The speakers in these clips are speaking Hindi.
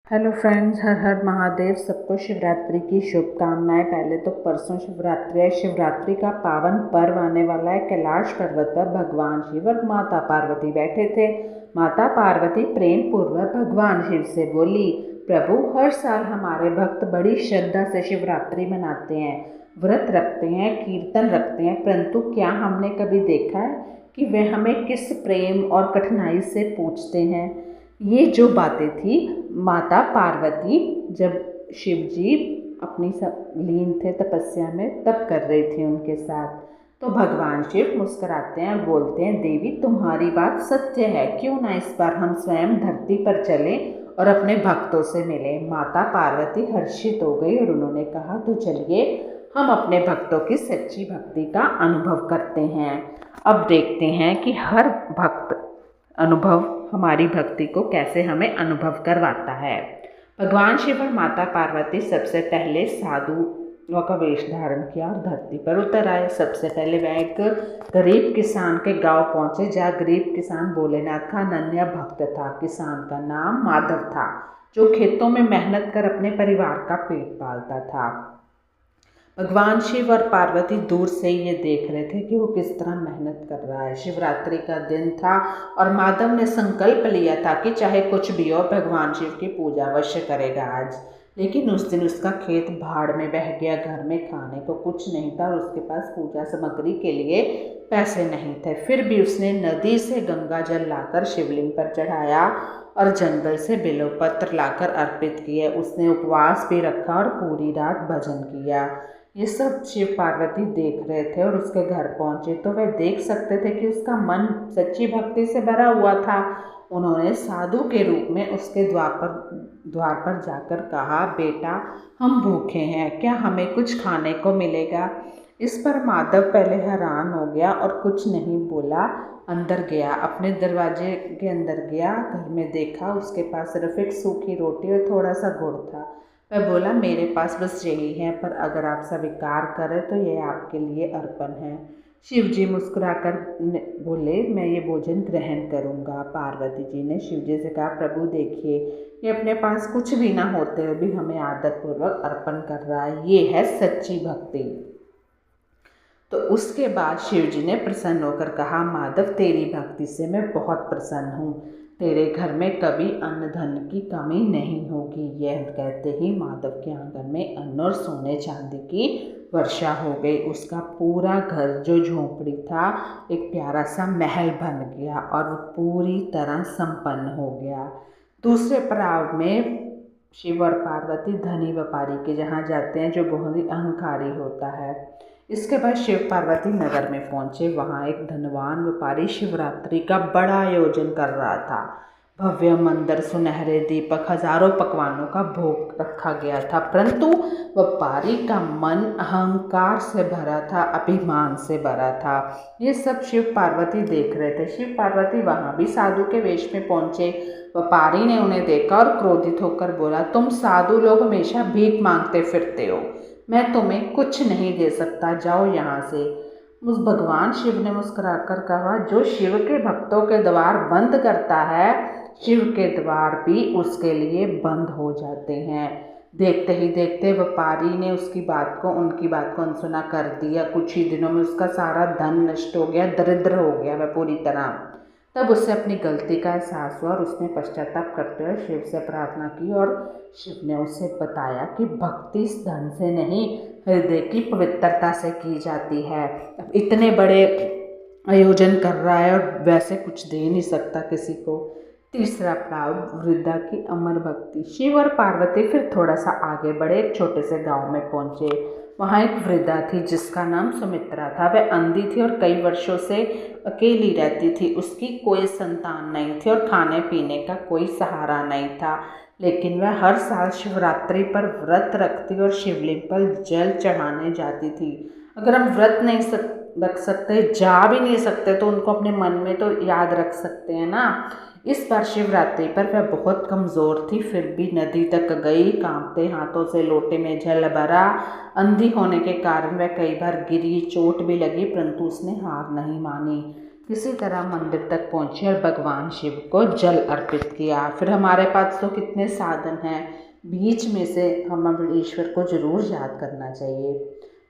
हेलो फ्रेंड्स, हर हर महादेव। सबको शिवरात्रि की शुभकामनाएं। पहले तो परसों शिवरात्रि है। शिवरात्रि का पावन पर्व आने वाला है। कैलाश पर्वत पर भगवान शिव और माता पार्वती बैठे थे। माता पार्वती प्रेम पूर्वक भगवान शिव से बोली, प्रभु, हर साल हमारे भक्त बड़ी श्रद्धा से शिवरात्रि मनाते हैं, व्रत रखते हैं, कीर्तन रखते हैं, परंतु क्या हमने कभी देखा है कि वे हमें किस प्रेम और कठिनाई से पूछते हैं। ये जो बातें थी, माता पार्वती जब शिव जी अपनी सब लीन थे तपस्या में, तब कर रही थी उनके साथ। तो भगवान शिव मुस्कुराते हैं और बोलते हैं, देवी, तुम्हारी बात सत्य है, क्यों ना इस बार हम स्वयं धरती पर चलें और अपने भक्तों से मिलें। माता पार्वती हर्षित हो गई और उन्होंने कहा, तो चलिए हम अपने भक्तों की सच्ची भक्ति का अनुभव करते हैं। अब देखते हैं कि हर भक्त अनुभव हमारी भक्ति को कैसे हमें अनुभव करवाता है। भगवान शिव और माता पार्वती सबसे पहले साधुओं का वेश धारण किया और धरती पर उतर आए। सबसे पहले वह एक गरीब किसान के गांव पहुंचे, जहाँ गरीब किसान भोलेनाथ का अनन्य भक्त था। किसान का नाम माधव था, जो खेतों में मेहनत कर अपने परिवार का पेट पालता था। भगवान शिव और पार्वती दूर से ये देख रहे थे कि वो किस तरह मेहनत कर रहा है। शिवरात्रि का दिन था और माधव ने संकल्प लिया था कि चाहे कुछ भी हो, भगवान शिव की पूजा अवश्य करेगा आज। लेकिन उस दिन उसका खेत भाड़ में बह गया, घर में खाने को कुछ नहीं था और उसके पास पूजा सामग्री के लिए पैसे नहीं थे। फिर भी उसने नदी से गंगा जल लाकर शिवलिंग पर चढ़ाया और जंगल से बिल्वपत्र लाकर अर्पित किए। उसने उपवास भी रखा और पूरी रात भजन किया। ये सब शिव पार्वती देख रहे थे और उसके घर पहुंचे तो वह देख सकते थे कि उसका मन सच्ची भक्ति से भरा हुआ था। उन्होंने साधु के रूप में उसके द्वार पर जाकर कहा, बेटा, हम भूखे हैं, क्या हमें कुछ खाने को मिलेगा। इस पर माधव पहले हैरान हो गया और कुछ नहीं बोला। अंदर गया, अपने दरवाजे के अंदर गया, घर में देखा उसके पास सिर्फ एक सूखी रोटी और थोड़ा सा गुड़ था। वह बोला, मेरे पास बस यही है, पर अगर आप स्वीकार करें तो ये आपके लिए अर्पण है। शिव जी मुस्कुराकर बोले, मैं ये भोजन ग्रहण करूँगा। पार्वती जी ने शिव जी से कहा, प्रभु देखिए, ये अपने पास कुछ भी ना होते हुए भी हमें आदरपूर्वक अर्पण कर रहा है, ये है सच्ची भक्ति। तो उसके बाद शिव जी ने प्रसन्न होकर कहा, माधव, तेरी भक्ति से मैं बहुत प्रसन्न हूँ, तेरे घर में कभी अन्न धन की कमी नहीं होगी। यह कहते ही माधव के आंगन में अन्न और सोने चांदी की वर्षा हो गई। उसका पूरा घर, जो झोंपड़ी था, एक प्यारा सा महल बन गया और वो पूरी तरह संपन्न हो गया। दूसरे पड़ाव में शिव और पार्वती धनी व्यापारी के जहाँ जाते हैं, जो बहुत ही अहंकारी होता है। इसके बाद शिव पार्वती नगर में पहुंचे। वहाँ एक धनवान व्यापारी शिवरात्रि का बड़ा आयोजन कर रहा था। भव्य मंदिर, सुनहरे दीपक, हजारों पकवानों का भोग रखा गया था, परंतु व्यापारी का मन अहंकार से भरा था, अभिमान से भरा था। ये सब शिव पार्वती देख रहे थे। शिव पार्वती वहाँ भी साधु के वेश में पहुंचे। व्यापारी ने उन्हें देखा और क्रोधित होकर बोला, तुम साधु लोग हमेशा भीख मांगते फिरते हो, मैं तुम्हें कुछ नहीं दे सकता, जाओ यहाँ से। उस भगवान शिव ने मुस्कुराकर कहा, जो शिव के भक्तों के द्वार बंद करता है, शिव के द्वार भी उसके लिए बंद हो जाते हैं। देखते ही देखते व्यापारी ने उनकी बात को अनसुना कर दिया। कुछ ही दिनों में उसका सारा धन नष्ट हो गया, दरिद्र हो गया वह पूरी तरह। तब उसे अपनी गलती का एहसास हुआ और उसने पश्चाताप करते हुए शिव से प्रार्थना की और शिव ने उसे बताया कि भक्ति इस धन से नहीं, हृदय की पवित्रता से की जाती है। अब इतने बड़े आयोजन कर रहा है और वैसे कुछ दे नहीं सकता किसी को। तीसरा पड़ाव, वृद्धा की अमर भक्ति। शिव और पार्वती फिर थोड़ा सा आगे बढ़े, एक छोटे से गांव में पहुंचे। वहाँ एक वृद्धा थी जिसका नाम सुमित्रा था। वह अंधी थी और कई वर्षों से अकेली रहती थी। उसकी कोई संतान नहीं थी और खाने पीने का कोई सहारा नहीं था। लेकिन वह हर साल शिवरात्रि पर व्रत रखती और शिवलिंग पर जल चढ़ाने जाती थी। अगर हम व्रत नहीं रख सकते, जा भी नहीं सकते, तो उनको अपने मन में तो याद रख सकते हैं ना। इस बार शिवरात्रि पर वह बहुत कमज़ोर थी, फिर भी नदी तक गई, कांपते हाथों से लोटे में जल भरा। अंधी होने के कारण वह कई बार गिरी, चोट भी लगी, परंतु उसने हार नहीं मानी। किसी तरह मंदिर तक पहुँचे और भगवान शिव को जल अर्पित किया। फिर हमारे पास तो कितने साधन हैं, बीच में से हमें ईश्वर को जरूर याद करना चाहिए।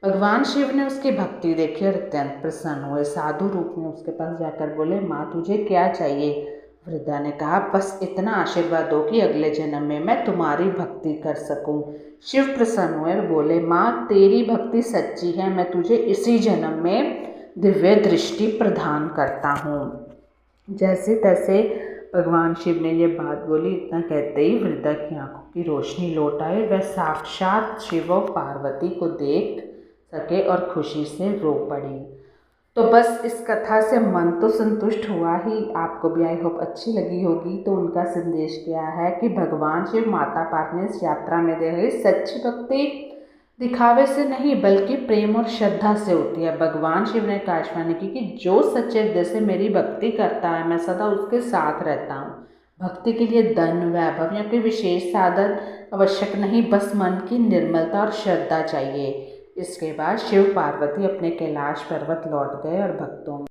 भगवान शिव ने उसकी भक्ति देखी और अत्यंत प्रसन्न हुए। साधु रूप में उसके पास जाकर बोले, माँ तुझे क्या चाहिए? वृद्धा ने कहा, बस इतना आशीर्वाद दो कि अगले जन्म में मैं तुम्हारी भक्ति कर सकूं। शिव प्रसन्न हुए और बोले, माँ तेरी भक्ति सच्ची है, मैं तुझे इसी जन्म में दिव्य दृष्टि प्रदान करता हूँ। जैसे तैसे भगवान शिव ने ये बात बोली, इतना कहते ही वृद्धा की आंखों की रोशनी लौट आई। वह साक्षात शिव और पार्वती को देख सके और खुशी से रो पड़ी। तो बस इस कथा से मन तो संतुष्ट हुआ ही, आपको भी आई होप अच्छी लगी होगी। तो उनका संदेश क्या है कि भगवान शिव माता पार्वती इस यात्रा में दे रही सच्ची भक्ति दिखावे से नहीं बल्कि प्रेम और श्रद्धा से होती है। भगवान शिव ने आकाशवाणी की कि जो सच्चे दिल से मेरी भक्ति करता है मैं सदा उसके साथ रहता हूँ। भक्ति के लिए धन वैभव या कोई विशेष साधन आवश्यक नहीं, बस मन की निर्मलता और श्रद्धा चाहिए। इसके बाद शिव पार्वती अपने कैलाश पर्वत लौट गए और भक्तों